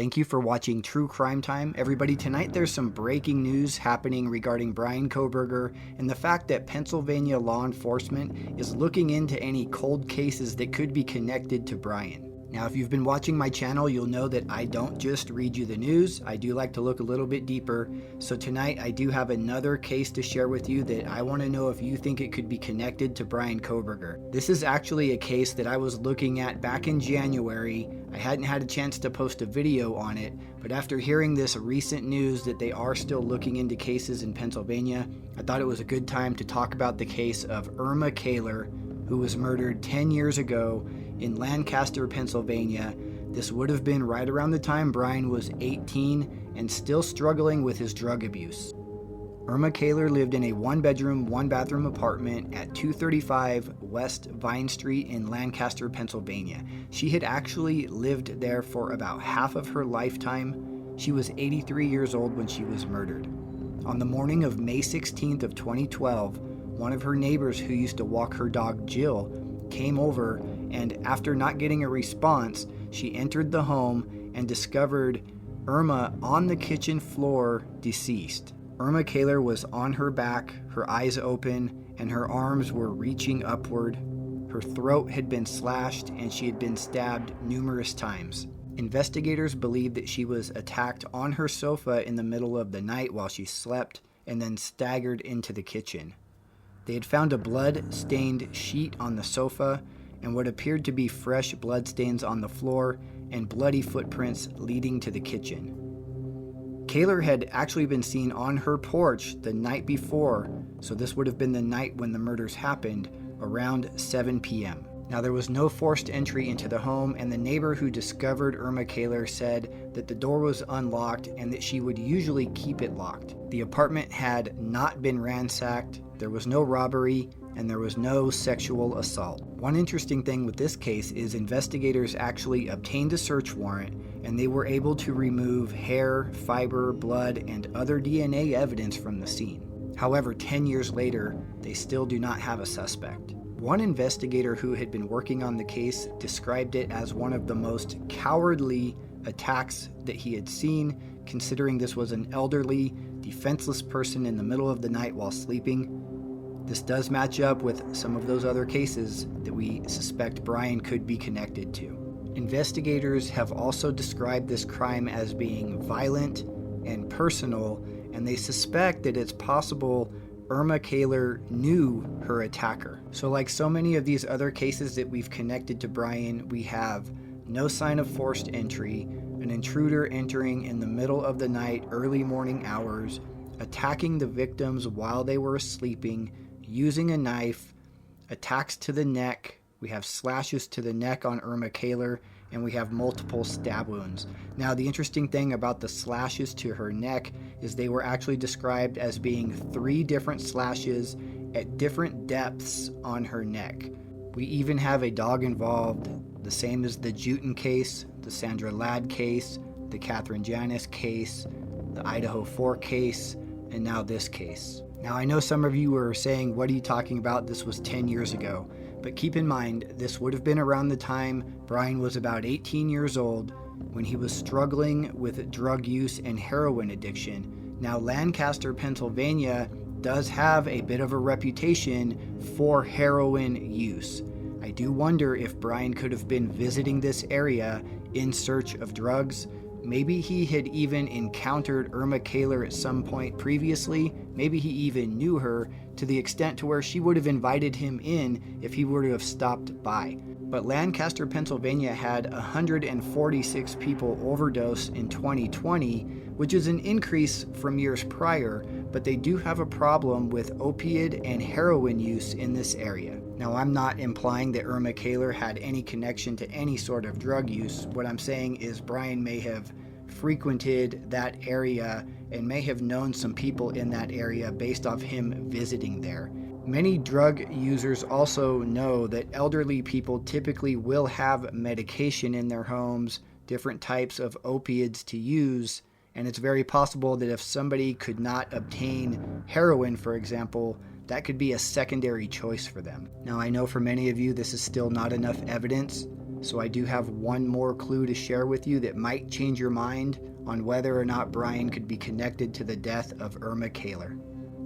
Thank you for watching True Crime Time. Everybody, tonight there's some breaking news happening regarding Bryan Kohberger and the fact that Pennsylvania law enforcement is looking into any cold cases that could be connected to Bryan. Now, if you've been watching my channel, you'll know that I don't just read you the news. I do like to look a little bit deeper. So tonight I do have another case to share with you that I want to know if you think it could be connected to Bryan Kohberger. This is actually a case that I was looking at back in January. I hadn't had a chance to post a video on it, but after hearing this recent news that they are still looking into cases in Pennsylvania, I thought it was a good time to talk about the case of Erma Kaylor, who was murdered 10 years ago in Lancaster, Pennsylvania. This would have been right around the time Bryan was 18 and still struggling with his drug abuse. Erma Kaylor lived in a one-bedroom, one-bathroom apartment at 235 West Vine Street in Lancaster, Pennsylvania. She had actually lived there for about half of her lifetime. She was 83 years old when she was murdered. On the morning of May 16th of 2012, one of her neighbors who used to walk her dog Jill came over, and after not getting a response, she entered the home and discovered Erma on the kitchen floor, deceased. Erma Kaylor was on her back, her eyes open, and her arms were reaching upward. Her throat had been slashed and she had been stabbed numerous times. Investigators believe that she was attacked on her sofa in the middle of the night while she slept and then staggered into the kitchen. They had found a blood-stained sheet on the sofa and what appeared to be fresh bloodstains on the floor and bloody footprints leading to the kitchen. Kaylor had actually been seen on her porch the night before, so this would have been the night when the murders happened, around 7 p.m. Now, there was no forced entry into the home, and the neighbor who discovered Erma Kaylor said that the door was unlocked and that she would usually keep it locked. The apartment had not been ransacked, there was no robbery, and there was no sexual assault. One interesting thing with this case is investigators actually obtained a search warrant and they were able to remove hair, fiber, blood, and other DNA evidence from the scene. However, 10 years later, they still do not have a suspect. One investigator who had been working on the case described it as one of the most cowardly attacks that he had seen, considering this was an elderly, defenseless person in the middle of the night while sleeping. This does match up with some of those other cases that we suspect Bryan could be connected to. Investigators have also described this crime as being violent and personal, and they suspect that it's possible Erma Kaylor knew her attacker. So like so many of these other cases that we've connected to Bryan, we have no sign of forced entry, an intruder entering in the middle of the night, early morning hours, attacking the victims while they were sleeping, using a knife, attacks to the neck. We have slashes to the neck on Erma Kaylor, and we have multiple stab wounds. Now, the interesting thing about the slashes to her neck is they were actually described as being 3 different slashes at different depths on her neck. We even have a dog involved, the same as the Juten case, the Sandra Ladd case, the Catherine Janis case, the Idaho 4 case, and now this case. Now, I know some of you were saying, what are you talking about? This was 10 years ago. But keep in mind, this would have been around the time Bryan was about 18 years old when he was struggling with drug use and heroin addiction. Now, Lancaster, Pennsylvania does have a bit of a reputation for heroin use. I do wonder if Bryan could have been visiting this area in search of drugs. Maybe he had even encountered Erma Kaylor at some point previously. Maybe he even knew her to the extent to where she would have invited him in if he were to have stopped by. But Lancaster, Pennsylvania had 146 people overdose in 2020, which is an increase from years prior, but they do have a problem with opiate and heroin use in this area. Now, I'm not implying that Erma Kaylor had any connection to any sort of drug use. What I'm saying is Bryan may have frequented that area and may have known some people in that area based off him visiting there. Many drug users also know that elderly people typically will have medication in their homes, different types of opiates to use, and it's very possible that if somebody could not obtain heroin, for example, that could be a secondary choice for them. Now, I know for many of you this is still not enough evidence, So I do have one more clue to share with you that might change your mind on whether or not Bryan could be connected to the death of Erma Kaylor.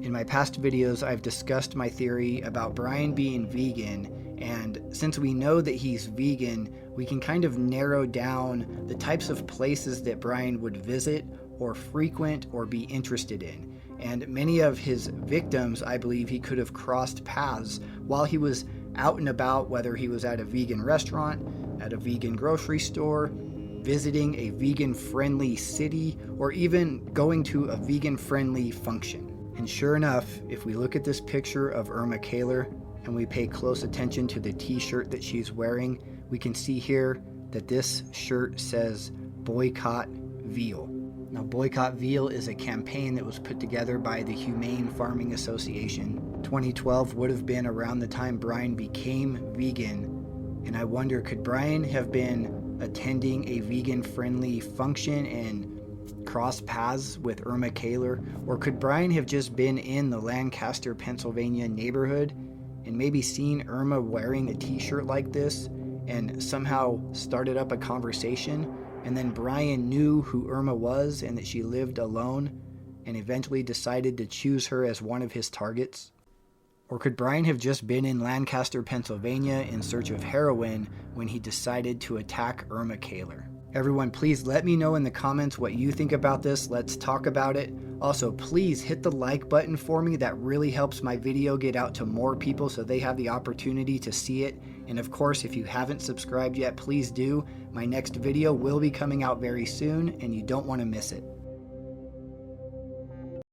In my past videos, I've discussed my theory about Bryan being vegan, and since we know that he's vegan, we can kind of narrow down the types of places that Bryan would visit or frequent or be interested in. And many of his victims, I believe he could have crossed paths while he was out and about, whether he was at a vegan restaurant, at a vegan grocery store, visiting a vegan-friendly city, or even going to a vegan-friendly function. And sure enough, if we look at this picture of Erma Kaylor and we pay close attention to the t-shirt that she's wearing, we can see here that this shirt says Boycott Veal. Now, Boycott Veal is a campaign that was put together by the Humane Farming Association. 2012 would have been around the time Bryan became vegan, and I wonder, could Bryan have been attending a vegan-friendly function and cross paths with Erma Kaylor? Or could Bryan have just been in the Lancaster, Pennsylvania neighborhood and maybe seen Erma wearing a t-shirt like this and somehow started up a conversation? And then Bryan knew who Erma was and that she lived alone and eventually decided to choose her as one of his targets? Or could Bryan have just been in Lancaster, Pennsylvania in search of heroin when he decided to attack Erma Kaylor? Everyone, please let me know in the comments what you think about this. Let's talk about it. Also, please hit the like button for me. That really helps my video get out to more people so they have the opportunity to see it. And of course, if you haven't subscribed yet, please do. My next video will be coming out very soon and you don't want to miss it.